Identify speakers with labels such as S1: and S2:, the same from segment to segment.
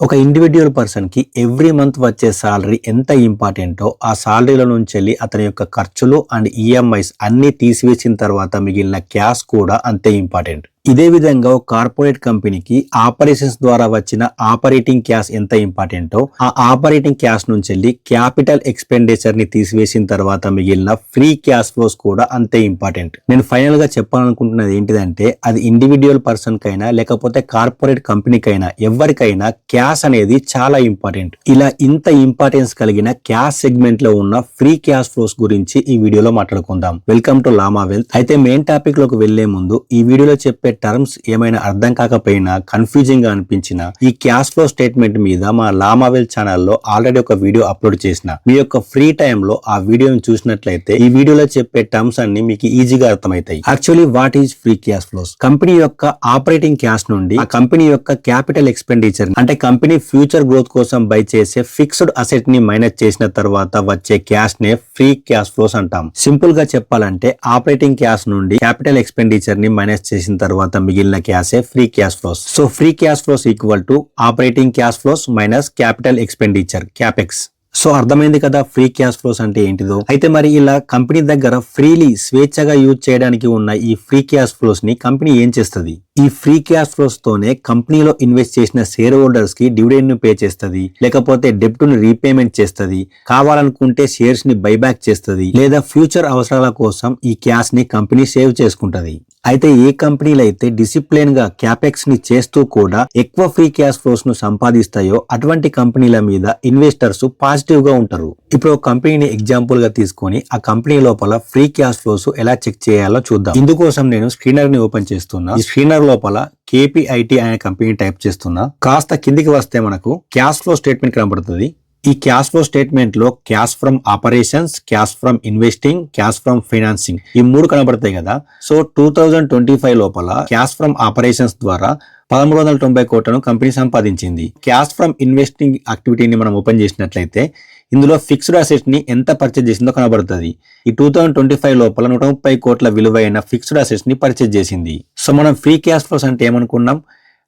S1: ఒక individual person కి every month వచ్చే సాలరీ ఎంత ఇంపార్టెంటో ఆ సాలరీలో నుంచి వెళ్ళి అతని యొక్క ఖర్చులు అండ్ ఈఎంఐస్ అన్ని తీసివేసిన తర్వాత మిగిలిన క్యాష్ కూడా అంతే ఇంపార్టెంట్. ఇదే విధంగా ఒక కార్పొరేట్ కంపెనీకి ఆపరేషన్స్ ద్వారా వచ్చిన ఆపరేటింగ్ క్యాష్ ఎంత ఇంపార్టెంటో ఆ ఆపరేటింగ్ క్యాష్ నుంచి వెళ్ళి క్యాపిటల్ ఎక్స్పెండిచర్ ని తీసివేసిన తర్వాత మిగిలిన ఫ్రీ క్యాష్ ఫ్లోస్ కూడా అంతే ఇంపార్టెంట్. నేను ఫైనల్ గా చెప్పాలనుకుంటున్నది ఏంటిదంటే అది ఇండివిడ్యువల్ పర్సన్ కైనా లేకపోతే కార్పొరేట్ కంపెనీకైనా ఎవరికైనా క్యాష్ అనేది చాలా ఇంపార్టెంట్. ఇలా ఇంత ఇంపార్టెన్స్ కలిగిన క్యాష్ సెగ్మెంట్ లో ఉన్న ఫ్రీ క్యాష్ ఫ్లోస్ గురించి ఈ వీడియోలో మాట్లాడుకుందాం. Welcome to Lama Wealth. అయితే మెయిన్ టాపిక్ లోకి వెళ్లే ముందు ఈ వీడియోలో చెప్పే టర్మ్స్ ఏమైనా అర్థం కాకపోయినా కన్ఫ్యూజింగ్ గా అనిపించినా ఈ క్యాష్ ఫ్లో స్టేట్మెంట్ మీద మా లామా వెల్త్ ఛానల్లో ఆల్రెడీ ఒక వీడియో అప్లోడ్ చేసిన. మీ యొక్క ఫ్రీ టైమ్ లో ఆ వీడియోని చూసినట్లయితే ఈ వీడియోలో చెప్పే టర్మ్స్ అన్ని మీకు ఈజీగా అర్థమవుతాయి. Actually what is free cash flows? Company యొక్క ఆపరేటింగ్ క్యాష్ నుండి ఆ కంపెనీ యొక్క క్యాపిటల్ ఎక్స్పెండిచర్ అంటే కంపెనీ ఫ్యూచర్ గ్రోత్ కోసం బై చేసే ఫిక్స్డ్ అసెట్ ని మైనస్ చేసిన తర్వాత వచ్చే క్యాష్ నే ఫ్రీ క్యాష్ ఫ్లోస్ అంటాం. సింపుల్ గా చెప్పాలంటే ఆపరేటింగ్ క్యాష్ నుండి క్యాపిటల్ ఎక్స్పెండిచర్ ని మైనస్ చేసిన తర్వాత మిగిలిన క్యాషే free cash flows. So free cash flows equal to operating cash flows minus capital expenditure capex. So అర్థమైంది కదా ఫ్రీ క్యాష్ ఫ్లోస్ అంటే ఏంటిదో. అయితే మరి ఇలా కంపెనీ దగ్గర ఫ్రీలీ స్వేచ్ఛగా యూజ్ చేయడానికి ఉన్న ఈ ఫ్రీ క్యాష్ ఫ్లోస్ ని కంపెనీ ఏం చేస్తుంది? ఈ ఫ్రీ క్యాష్ ఫ్లోస్ తోనే కంపెనీలో ఇన్వెస్ట్ చేసిన షేర్ హోల్డర్స్ కి డివిడెండ్ ను పే చేస్తుంది, లేకపోతే డెబ్ట్ ను రీపేమెంట్ చేస్తుంది, కావాలనుకుంటే షేర్స్ ని బైబ్యాక్ చేస్తుంది, లేదా ఫ్యూచర్ అవసరాల కోసం ఈ క్యాష్ ని కంపెనీ సేవ్ చేసుకుంటది. అయితే ఏ కంపెనీలు అయితే డిసిప్లిన్ గా క్యాపెక్స్ ని చేస్తూ కూడా ఎక్కువ ఫ్రీ క్యాష్ ఫ్లోస్ ను సంపాదిస్తాయో అటువంటి కంపెనీల మీద ఇన్వెస్టర్స్ పాజిటివ్ గా ఉంటారు. ఇప్పుడు ఒక కంపెనీని ఎగ్జాంపుల్ గా తీసుకొని ఆ కంపెనీ లోపల ఫ్రీ క్యాష్ ఫ్లోస్ ఎలా చెక్ చేయాలో చూద్దాం. ఇందుకోసం నేను స్క్రీనర్ ని ఓపెన్ చేస్తున్నా. ఈ స్క్రీనర్ లోపల KPIT అనే కంపెనీ టైప్ చేస్తున్నా. కాస్త కిందికి వస్తే మనకు క్యాష్ ఫ్లో స్టేట్మెంట్ కనబడుతుంది. ఈ క్యాష్ ఫ్లో స్టేట్మెంట్ లో cash from operations, cash from investing, cash from financing ఈ మూడు కనబడతాయి కదా. సో 2025 లోపల క్యాష్ ఫ్రమ్ ఆపరేషన్స్ ద్వారా 1390 కోట్లను కంపెనీ సంపాదించింది. క్యాష్ ఫ్రమ్ ఇన్వెస్టింగ్ యాక్టివిటీని మనం ఓపెన్ చేసినట్లయితే ఇందులో ఫిక్స్డ్ అసెట్స్ ని ఎంత పర్చేజ్ చేసిందో కనబడుతుంది. ఈ 2025 లోపల 130 కోట్ల విలువైన ఫిక్స్డ్ అసెట్స్ ని పర్చేజ్ చేసింది. సో మనం ఫ్రీ క్యాష్ ఫ్లోస్ అంటే ఏమనుకున్నాం?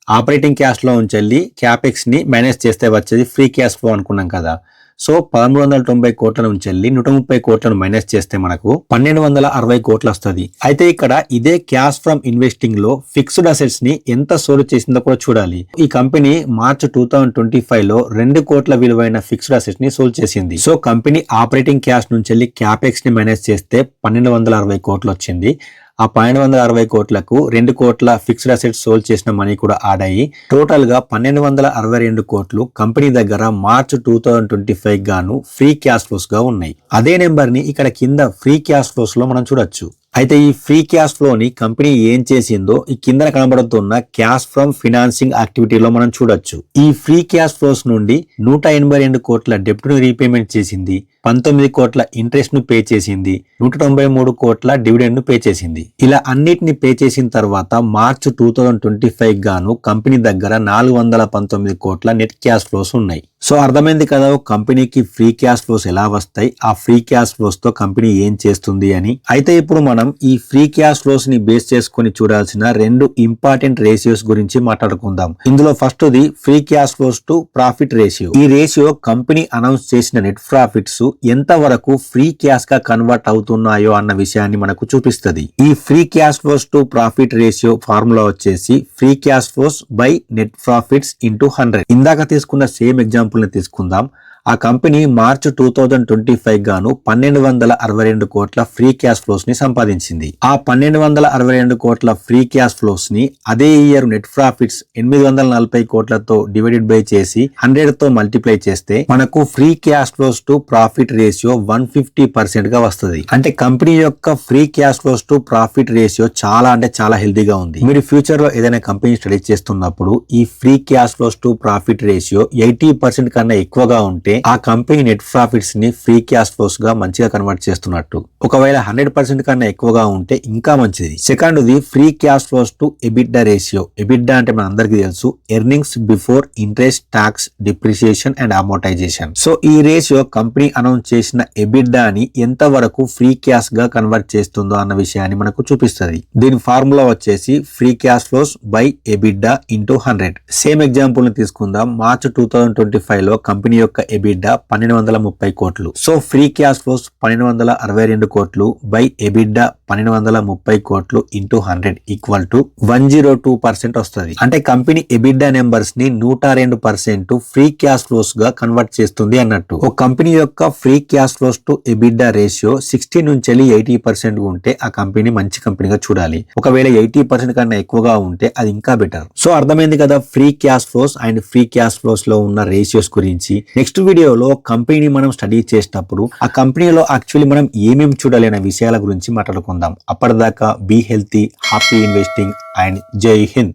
S1: ఆపరేటింగ్ క్యాష్ లో ఉంచెల్లి క్యాపెక్స్ ని మేనేజ్ చేస్తే వచ్చేది ఫ్రీ క్యాష్ ఫ్లో అనుకున్నాం కదా. సో 1390 కోట్ల నుంచి వెళ్ళి 130 కోట్లను మైనస్ చేస్తే మనకు 1260 కోట్లు వస్తుంది. అయితే ఇక్కడ ఇదే క్యాష్ ఫ్రమ్ ఇన్వెస్టింగ్ లో ఫిక్స్డ్ అసెట్స్ ని ఎంత సోల్వ్ చేసిందో కూడా చూడాలి. ఈ కంపెనీ మార్చ్ 2025 లో 2 కోట్ల విలువైన ఫిక్స్డ్ అసెట్స్ ని సోల్వ్ చేసింది. సో కంపెనీ ఆపరేటింగ్ క్యాష్ నుంచి వెళ్ళి క్యాపెక్స్ ని మేనేజ్ చేస్తే 1260 కోట్లు వచ్చింది. ఆ 1260 కోట్లకు 2 కోట్ల ఫిక్స్డ్ అసెట్స్ సోల్డ్ చేసిన మనీ కూడా యాడ్ అయ్యి టోటల్ గా 1262 కోట్లు కంపెనీ దగ్గర మార్చ్ 2025 గాను ఫ్రీ క్యాష్ ఫ్లోస్ గా ఉన్నాయి. అదే నెంబర్ ని ఇక్కడ కింద ఫ్రీ క్యాష్ ఫ్లోస్ లో మనం చూడొచ్చు. అయితే ఈ ఫ్రీ క్యాష్ ఫ్లో ని కంపెనీ ఏం చేసిందో ఈ కింద కనబడుతున్న క్యాష్ ఫ్రమ్ ఫైనాన్సింగ్ యాక్టివిటీలో మనం చూడొచ్చు. ఈ ఫ్రీ క్యాష్ ఫ్లోస్ నుండి 182 కోట్ల డెబ్ట్ ను రీపేమెంట్ చేసింది, 19 కోట్ల ఇంట్రెస్ట్ ను పే చేసింది, 193 కోట్ల డివిడెండ్ ను పే చేసింది. ఇలా అన్నిటిని పే చేసిన తర్వాత మార్చ్ 2025 గాను కంపెనీ దగ్గర 419 కోట్ల నెట్ క్యాష్ ఫ్లోస్ ఉన్నాయి. సో అర్థమైంది కదా కంపెనీకి ఫ్రీ క్యాష్ ఫ్లోస్ ఎలా వస్తాయి, ఆ ఫ్రీ క్యాష్ ఫ్లోస్ తో కంపెనీ ఏం చేస్తుంది అని. అయితే ఇప్పుడు మనం ఈ ఫ్రీ క్యాష్ ఫ్లోస్ ని బేస్ చేసుకుని చూడాల్సిన 2 ఇంపార్టెంట్ రేషియోస్ గురించి మాట్లాడుకుందాం. ఇందులో first the free cash flows to profit ratio. ఈ రేషియో కంపెనీ అనౌన్స్ చేసిన నెట్ ప్రాఫిట్స్ ఎంత వరకు ఫ్రీ క్యాష్ గా కన్వర్ట్ అవుతున్నాయో అన్న విషయాన్ని మనకు చూపిస్తుంది. ఈ free cash flows to profit ratio formula వచ్చేసి free cash flows by net profits into 100. ఇందాక తీసుకున్న సేమ్ ఎగ్జాంపుల్ ని తీసుకుందాం. ఆ కంపెనీ మార్చ్ 2025 గాను 1262 కోట్ల ఫ్రీ క్యాష్ ఫ్లోస్ ని సంపాదించింది. ఆ 1262 కోట్ల ఫ్రీ క్యాష్ ఫ్లోస్ ని అదే ఇయర్ నెట్ ప్రాఫిట్స్ 840 కోట్లతో డివైడెడ్ బై చేసి 100 తో మల్టిప్లై చేస్తే మనకు free cash flows to profit ratio 150% గా వస్తుంది. అంటే కంపెనీ యొక్క free cash flows to profit ratio చాలా అంటే చాలా హెల్దీగా ఉంది. మీరు ఫ్యూచర్ లో ఏదైనా కంపెనీ స్టడీ చేస్తున్నప్పుడు ఈ free cash flows to profit ratio 80% కన్నా ఎక్కువగా ఉంటే అంటే ఆ కంపెనీ నెట్ ప్రాఫిట్స్ ని ఫ్రీ క్యాష్ ఫ్లోస్ గా మంచిగా కన్వర్ట్ చేస్తున్నట్టు. ఒకవేళ 100% కన్నా ఎక్కువగా ఉంటే ఇంకా మంచిది. సెకండ్ది free cash flows to EBITDA ratio. EBITDA అంటే మన అందరికీ తెలుసు, earnings before interest, tax, depreciation and amortization. So ఈ రేషియో కంపెనీ అనౌన్స్ చేసిన ఎబిడ్డాని ఎంత వరకు ఫ్రీ క్యాష్ గా కన్వర్ట్ చేస్తుందో అన్న విషయాన్ని మనకు చూపిస్తుంది. దీని ఫార్ములా వచ్చేసి free cash flows by EBITDA into 100. Same example ని తీసుకుందాం. మార్చ్ 2025 లో కంపెనీ యొక్క ఎబిడ్డా 1230 కోట్లు. సో ఫ్రీ క్యాష్ ఫ్లోస్ 1262 కోట్లు బై ఎబిడ్డా 1230 కోట్లు ఇంటూ 100 ఈక్వల్ టు 102% వస్తుంది. అంటే కంపెనీ ఎబిడ్డా నెంబర్స్ ని 102% ఫ్రీ క్యాష్ ఫ్లోస్ గా కన్వర్ట్ చేస్తుంది అన్నట్టు. ఒక కంపెనీ యొక్క free cash flows to EBITDA ratio 60 నుంచి 80% ఉంటే ఆ కంపెనీ మంచి కంపెనీగా చూడాలి. ఒకవేళ 80% కన్నా ఎక్కువగా ఉంటే అది ఇంకా బెటర్. సో అర్థమైంది కదా free cash flows and free cash flows లో ఉన్న రేషియోస్ గురించి. నెక్స్ట్ వీడియోలో కంపెనీని మనం స్టడీ చేసేటప్పుడు ఆ కంపెనీలో యాక్చువల్లీ మనం ఏమేమి చూడాలి అనే విషయాల గురించి మాట్లాడుకుందాం. అప్పటిదాకా be healthy, happy investing and Jai Hind.